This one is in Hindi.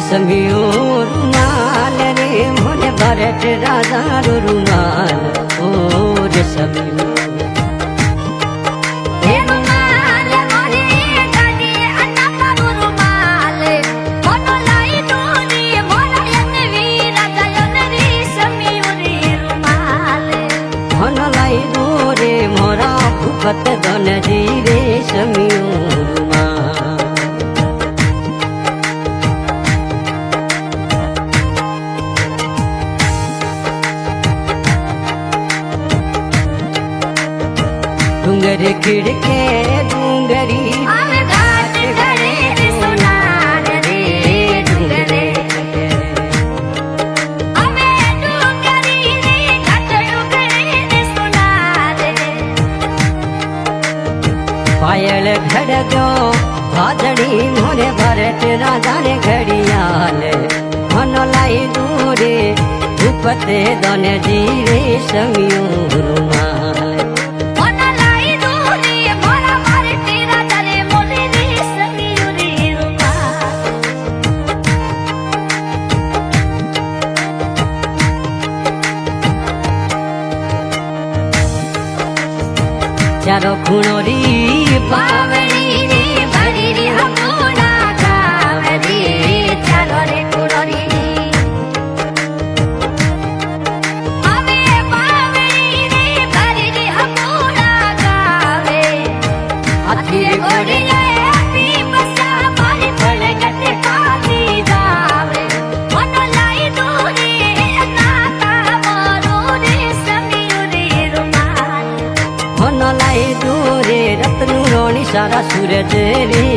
रेशमियो रुमाल रे मोरे भरत राजा रुमाल ओ रेशमियो फुकत दन जी रेशमियो रुमाल डूंगर खिड़के डूंगरी पायल घड़ो भाजड़ी मोरे भरत राजा रे घड़ियाल मन लाई दूरे उपते दन जी रेशमियो रुमाल चारो खुणोरी बावड़ी रे बड़ी रे हमोना गावरी चारो रे खुणोरी हमें बावड़ी रे बड़ी रे हमोना गावे हाथी घोड़ी अपनी बसा मारी पड़ गते पाती जावे मन लाई दूरी नाता मोरो रेशमियो रे रुमाल मन लाई दूरे रत्नु रोणी सारा सूरज रे